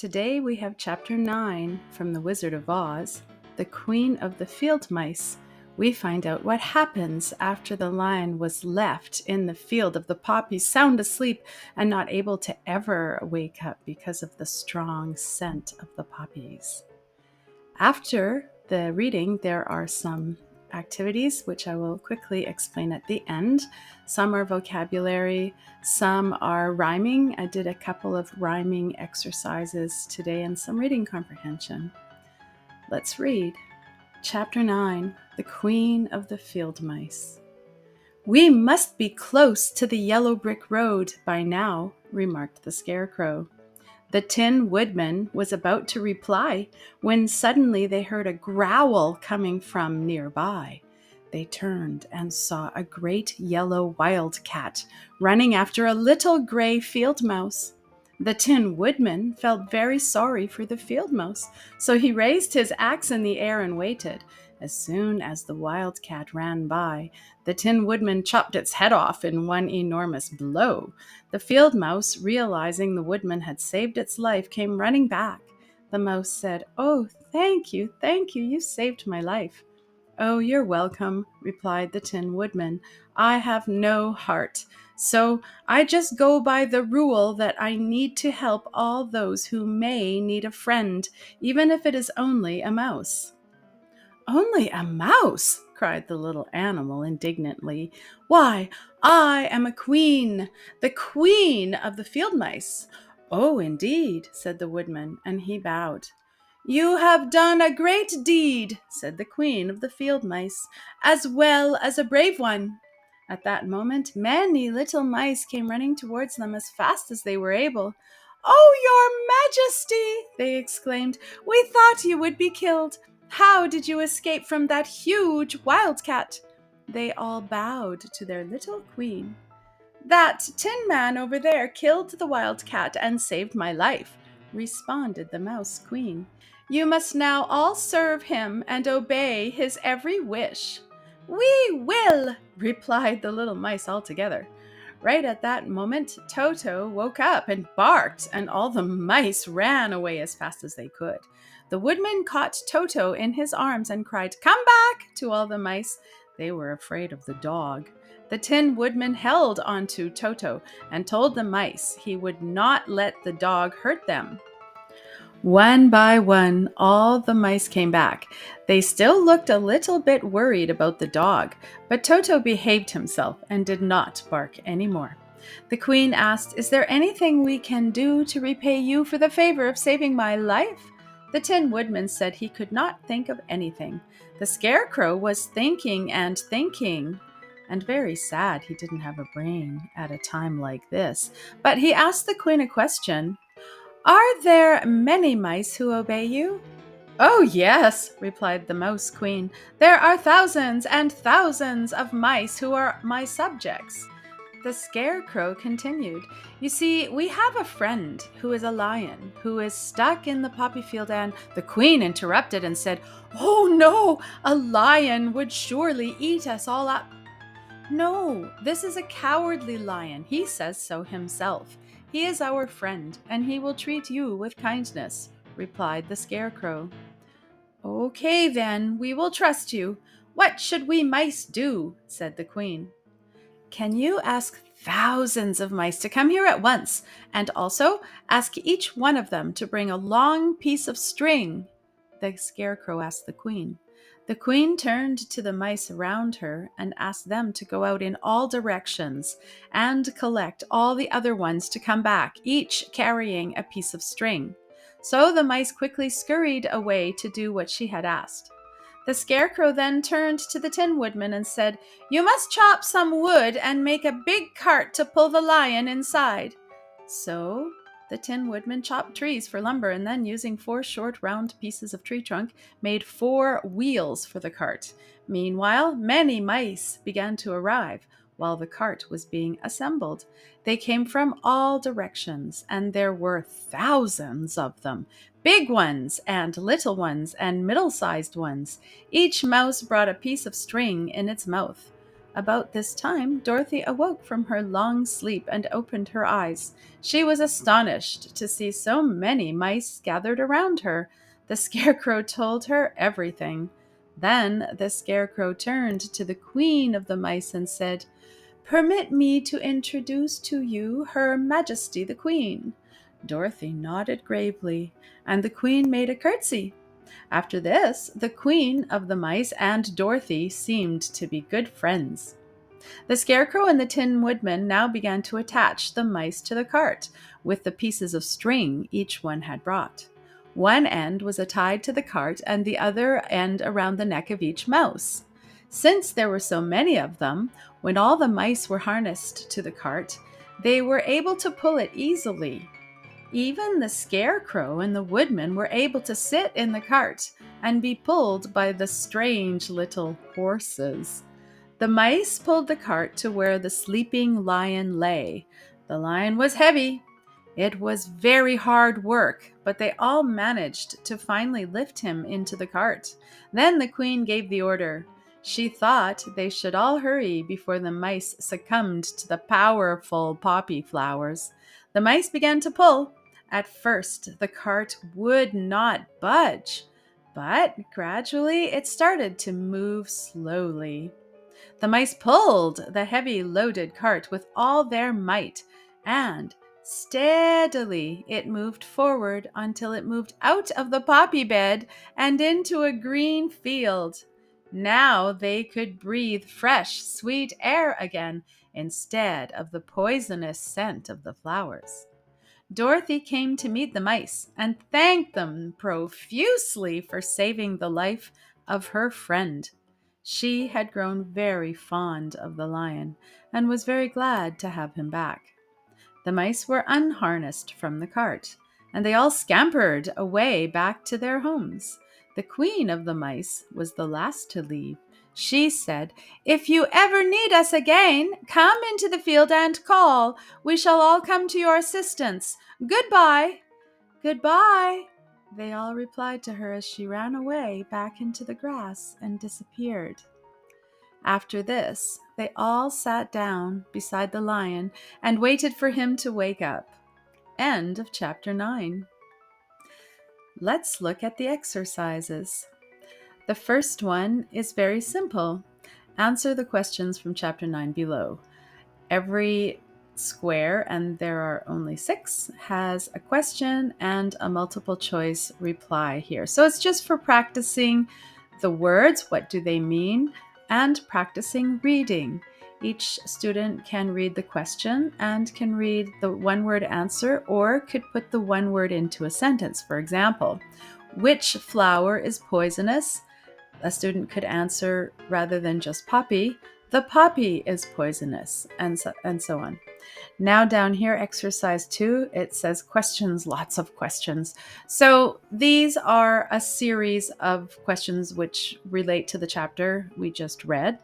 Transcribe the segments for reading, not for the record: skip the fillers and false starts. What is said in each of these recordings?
Today we have Chapter 9 from The Wizard of Oz, The Queen of the Field Mice. We find out what happens after the lion was left in the field of the poppies, sound asleep and not able to ever wake up because of the strong scent of the poppies. After the reading, there are some activities which I will quickly explain at the end. Some are vocabulary, some are rhyming. I did a couple of rhyming exercises today and some reading comprehension. Let's read. Chapter 9, The Queen of the Field Mice. "We must be close to the yellow brick road by now," remarked the Scarecrow. The Tin Woodman was about to reply when suddenly they heard a growl coming from nearby. They turned and saw a great yellow wildcat running after a little gray field mouse. The Tin Woodman felt very sorry for the field mouse, so he raised his axe in the air and waited. As soon as the wildcat ran by, the Tin Woodman chopped its head off in one enormous blow. The field mouse, realizing the woodman had saved its life, came running back. The mouse said, "Oh, thank you, you saved my life." "Oh, you're welcome," replied the Tin Woodman. "I have no heart, so I just go by the rule that I need to help all those who may need a friend, even if it is only a mouse." "Only a mouse!" cried the little animal indignantly. "Why, I am a queen, the queen of the field mice." "Oh, indeed," said the woodman, and he bowed. "You have done a great deed," said the queen of the field mice, "as well as a brave one." At that moment, many little mice came running towards them as fast as they were able. "Oh, your Majesty!" they exclaimed. "We thought you would be killed. How did you escape from that huge wildcat?" They all bowed to their little queen. "That tin man over there killed the wildcat and saved my life," responded the mouse queen. "You must now all serve him and obey his every wish." "We will," replied the little mice all together. Right at that moment, Toto woke up and barked, and all the mice ran away as fast as they could. The woodman caught Toto in his arms and cried, "Come back!" to all the mice. They were afraid of the dog. The Tin Woodman held onto Toto and told the mice he would not let the dog hurt them. One by one, all the mice came back. They still looked a little bit worried about the dog, but Toto behaved himself and did not bark anymore. The queen asked, "Is there anything we can do to repay you for the favor of saving my life?" The Tin Woodman said he could not think of anything. The Scarecrow was thinking and thinking, and very sad he didn't have a brain at a time like this. But he asked the queen a question. "Are there many mice who obey you?" "Oh, yes," replied the Mouse Queen. "There are thousands and thousands of mice who are my subjects." The Scarecrow continued, "You see, we have a friend who is a lion who is stuck in the poppy field," and the Queen interrupted and said, "Oh no, a lion would surely eat us all up." "No, this is a cowardly lion. He says so himself. He is our friend, and he will treat you with kindness," replied the Scarecrow. "Okay, then, we will trust you. What should we mice do?" said the Queen. "Can you ask thousands of mice to come here at once, and also ask each one of them to bring a long piece of string?" the Scarecrow asked the Queen. The Queen turned to the mice around her and asked them to go out in all directions and collect all the other ones to come back, each carrying a piece of string. So the mice quickly scurried away to do what she had asked. The Scarecrow then turned to the Tin Woodman and said, "You must chop some wood and make a big cart to pull the lion inside." So the Tin Woodman chopped trees for lumber and then, using 4 short round pieces of tree trunk, made 4 wheels for the cart. Meanwhile, many mice began to arrive while the cart was being assembled. They came from all directions, and there were thousands of them. Big ones and little ones and middle-sized ones. Each mouse brought a piece of string in its mouth. About this time, Dorothy awoke from her long sleep and opened her eyes. She was astonished to see so many mice gathered around her. The Scarecrow told her everything. Then the Scarecrow turned to the Queen of the Mice and said, "Permit me to introduce to you Her Majesty the Queen." Dorothy nodded gravely, and the Queen made a curtsy. After this, the Queen of the Mice and Dorothy seemed to be good friends. The Scarecrow and the Tin Woodman now began to attach the mice to the cart with the pieces of string each one had brought. One end was tied to the cart and the other end around the neck of each mouse. Since there were so many of them, when all the mice were harnessed to the cart, they were able to pull it easily. Even the Scarecrow and the Woodman were able to sit in the cart and be pulled by the strange little horses. The mice pulled the cart to where the sleeping lion lay. The lion was heavy. It was very hard work, but they all managed to finally lift him into the cart. Then the Queen gave the order. She thought they should all hurry before the mice succumbed to the powerful poppy flowers. The mice began to pull. At first, the cart would not budge, but gradually it started to move slowly. The mice pulled the heavy loaded cart with all their might, and steadily it moved forward until it moved out of the poppy bed and into a green field. Now they could breathe fresh, sweet air again instead of the poisonous scent of the flowers. Dorothy came to meet the mice and thanked them profusely for saving the life of her friend. She had grown very fond of the lion and was very glad to have him back. The mice were unharnessed from the cart, and they all scampered away back to their homes. The Queen of the Mice was the last to leave. She said, "If you ever need us again, come into the field and call. We shall all come to your assistance. Goodbye." "Goodbye," they all replied to her as she ran away back into the grass and disappeared. After this, they all sat down beside the lion and waited for him to wake up. End of chapter 9. Let's look at the exercises. The first one is very simple. Answer the questions from chapter 9 below. Every square, and there are only 6, has a question and a multiple choice reply here. So it's just for practicing the words, what do they mean, and practicing reading. Each student can read the question and can read the one-word answer or could put the one word into a sentence. For example, which flower is poisonous? A student could answer, rather than just poppy, the poppy is poisonous, and so on. Now down here, exercise 2, it says questions, lots of questions. So these are a series of questions which relate to the chapter we just read.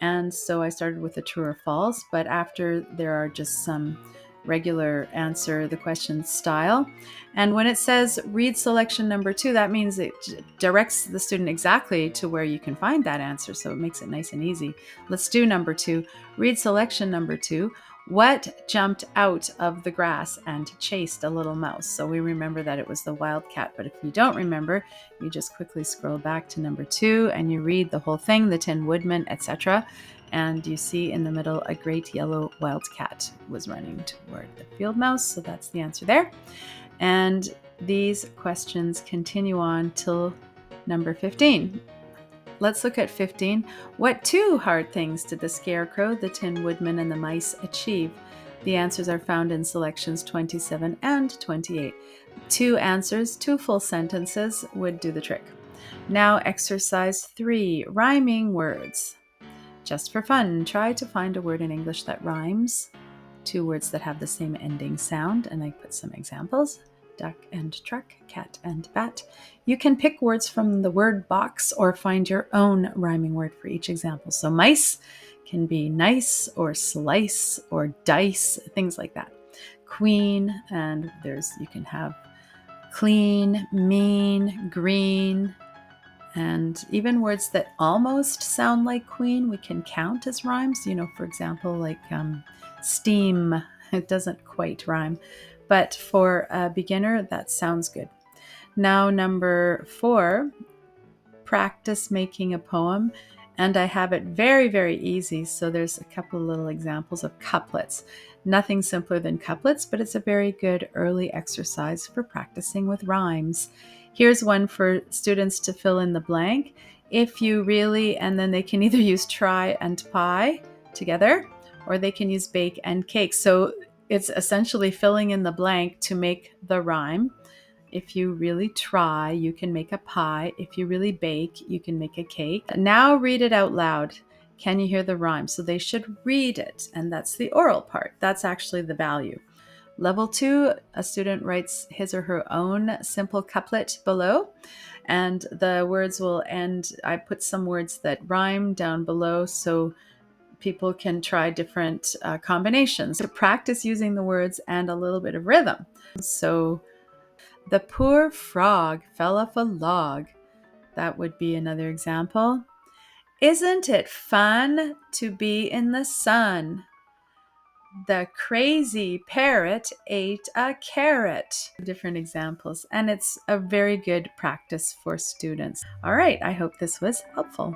And so I started with a true or false, but after there are just some regular answer the question style. And when it says read selection number 2, that means it directs the student exactly to where you can find that answer. So it makes it nice and easy. Let's do number 2. Read selection number 2. What jumped out of the grass and chased a little mouse? So we remember that it was the wildcat, but if you don't remember, you just quickly scroll back to number 2 and you read the whole thing, the Tin Woodman, etc. And you see in the middle a great yellow wildcat was running toward the field mouse. So that's the answer there. And these questions continue on till number 15. Let's look at 15. What 2 hard things did the Scarecrow, the Tin Woodman, and the mice achieve? The answers are found in selections 27 and 28. 2 answers, 2 full sentences would do the trick. Now exercise 3, rhyming words. Just for fun, try to find a word in English that rhymes. 2 words that have the same ending sound, and I put some examples. Duck and truck, cat and bat. You can pick words from the word box or find your own rhyming word for each example. So mice can be nice or slice or dice, things like that. Queen, and you can have clean, mean, green, And even words that almost sound like queen, we can count as rhymes. For example, like steam, it doesn't quite rhyme. But for a beginner, that sounds good. Now, number 4, practice making a poem. And I have it very, very easy. So there's a couple of little examples of couplets. Nothing simpler than couplets, but it's a very good early exercise for practicing with rhymes. Here's one for students to fill in the blank. If you really, and then they can either use try and pie together, or they can use bake and cake. So it's essentially filling in the blank to make the rhyme. If you really try, you can make a pie. If you really bake, you can make a cake. Now read it out loud. Can you hear the rhyme? So they should read it, and that's the oral part. That's actually the value. Level 2, a student writes his or her own simple couplet below, and the words will end. I put some words that rhyme down below so people can try different combinations to practice using the words and a little bit of rhythm. So, the poor frog fell off a log. That would be another example. Isn't it fun to be in the sun? The crazy parrot ate a carrot. Different examples, and it's a very good practice for students. All right, I hope this was helpful.